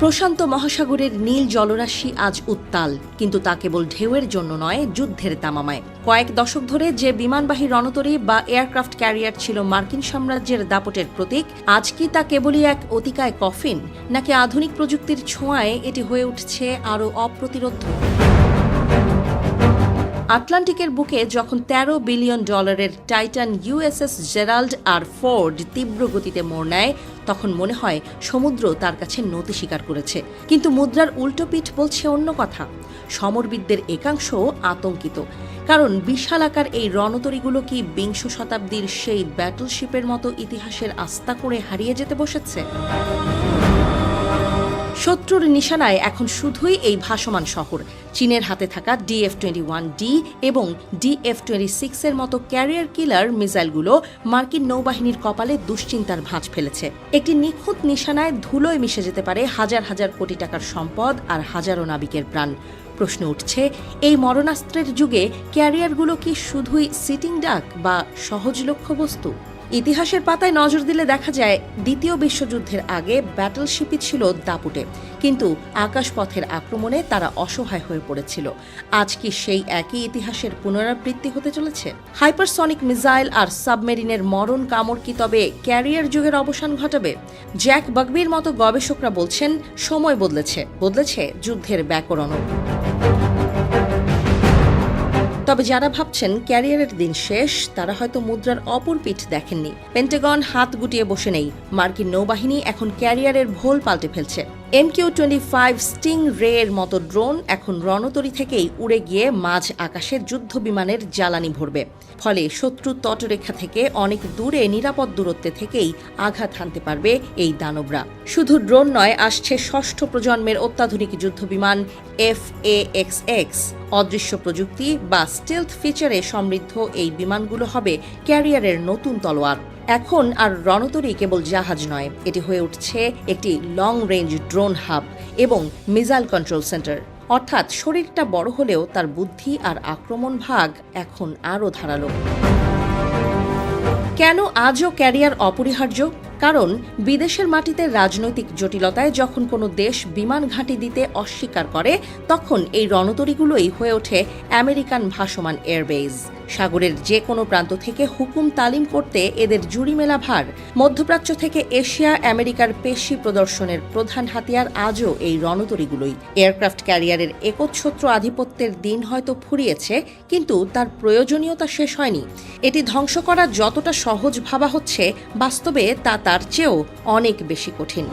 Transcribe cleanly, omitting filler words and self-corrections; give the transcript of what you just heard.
প্রশান্ত মহাসাগরের নীল জলরাশি আজ উত্তাল, কিন্তু তা কেবল ঢেউয়ের জন্য নয়, যুদ্ধের তামামায়। কয়েক দশক ধরে যে বিমানবাহী রণতরী বা এয়ারক্রাফট ক্যারিয়ার ছিল মার্কিন সাম্রাজ্যের দাপটের প্রতীক, আজ কি তা কেবলই এক অতিকায় কফিন, নাকি আধুনিক প্রযুক্তির ছোঁয়ায় এটি হয়ে উঠছে আরও অপ্রতিরোধ্য? আটলান্টিকের বুকে যখন $13 billion titan USS Gerald R Ford তীব্র গতিতে মোড় নেয়, তখন মনে হয় সমুদ্র তার কাছে নতি স্বীকার করেছে। কিন্তু মুদ্রার উল্টো পিঠ বলছে অন্য কথা। সমরবিদদের একাংশ আতঙ্কিত, কারণ বিশালাকার এই রণতরীগুলো কি বিংশ শতাব্দীর সেই ব্যাটলশিপের মতো ইতিহাসের আস্থা করে হারিয়ে যেতে বসেছে? শত্রুর নিশানায় এখন শুধুই এই ভাসমান শহর। চীনের হাতে থাকা DF-21D এবং DF-26 এর মতো ক্যারিয়ার কিলার মিসাইলগুলো মার্কিন নৌবাহিনীর কপালে দুশ্চিন্তার ভাঁজ ফেলেছে। একটি নিখুঁত নিশানায় ধুলোয় মিশে যেতে পারে হাজার হাজার কোটি টাকার সম্পদ আর হাজারো নাবিকের প্রাণ। প্রশ্ন উঠছে, এই মরণাস্ত্রের যুগে ক্যারিয়ারগুলো কি শুধুই সিটিং ডাক বা সহজ লক্ষ্যবস্তু? ইতিহাসের পাতায় নজর দিলে দেখা যায়, দ্বিতীয় বিশ্বযুদ্ধের আগে ব্যাটলশিপই ছিল দাপুটে, কিন্তু আকাশপথের আক্রমণে তারা অসহায় হয়ে পড়েছিল। আজ কি সেই একই ইতিহাসের পুনরাবৃত্তি হতে চলেছে? হাইপারসনিক মিসাইল আর সাবমেরিনের মরণ কামড় কি তবে ক্যারিয়ার যুগের অবসান ঘটাবে? জ্যাক বাগবির মতো গবেষকরা বলছেন, সময় বদলেছে যুদ্ধের ব্যাকরণও। তবে যারা ভাবছেন ক্যারিয়ারের দিন শেষ, তারা হয়তো মুদ্রার অপর পিঠ দেখেননি। পেন্টাগন হাত গুটিয়ে বসে নেই। মার্কিন নৌবাহিনী এখন ক্যারিয়ারের ভোল পাল্টে ফেলছে। MQ-25 স্টিং রে এর মতো ড্রোন এখন রণতরী থেকেই উড়ে গিয়ে মাঝ আকাশে যুদ্ধ বিমানের জ্বালানি ভরবে। ফলে শত্রু তটরেখা থেকে অনেক দূরে নিরাপদ দূরত্বে থেকেই আঘাত হানতে পারবে এই দানবরা। শুধু ড্রোন নয়, আসছে ষষ্ঠ প্রজন্মের অত্যাধুনিক যুদ্ধবিমান FA-XX। অদৃশ্য প্রযুক্তি বা স্টেলথ ফিচারে সমৃদ্ধ এই বিমানগুলো হবে ক্যারিয়ারের নতুন তলোয়ার। এখন আর রণতরী কেবল জাহাজ নয়, এটি হয়ে উঠছে একটি লং রেঞ্জ ড্রোন হাব এবং মিসাইল কন্ট্রোল সেন্টার। অর্থাৎ শরীরটা বড় হলেও তার বুদ্ধি আর আক্রমণ ভাগ এখন আরও ধারালো। কেন আজও ক্যারিয়ার অপরিহার্য? কারণ বিদেশের মাটিতে রাজনৈতিক জটিলতায় যখন কোনো দেশ বিমান ঘাঁটি দিতে অস্বীকার করে, তখন এই রণতরীগুলোই হয়ে ওঠে আমেরিকান ভাসমান এয়ারবেজ। সাগরের যে কোনো প্রান্ত থেকে হুকুম তালিম করতে এদের জুড়ি মেলা ভার। মধ্যপ্রাচ্য থেকে এশিয়া আমেরিকার পেশি প্রদর্শনের প্রধান হাতিয়ার আজও এই রণতরীগুলোই। এয়ারক্রাফট ক্যারিয়ারের একচ্ছত্র আধিপত্যের দিন হয়তো ফুরিয়েছে, কিন্তু তার প্রয়োজনীয়তা শেষ হয়নি। এটি ধ্বংস করা যতটা সহজ ভাবা হচ্ছে, বাস্তবে তা তার চেয়েও অনেক বেশি কঠিন।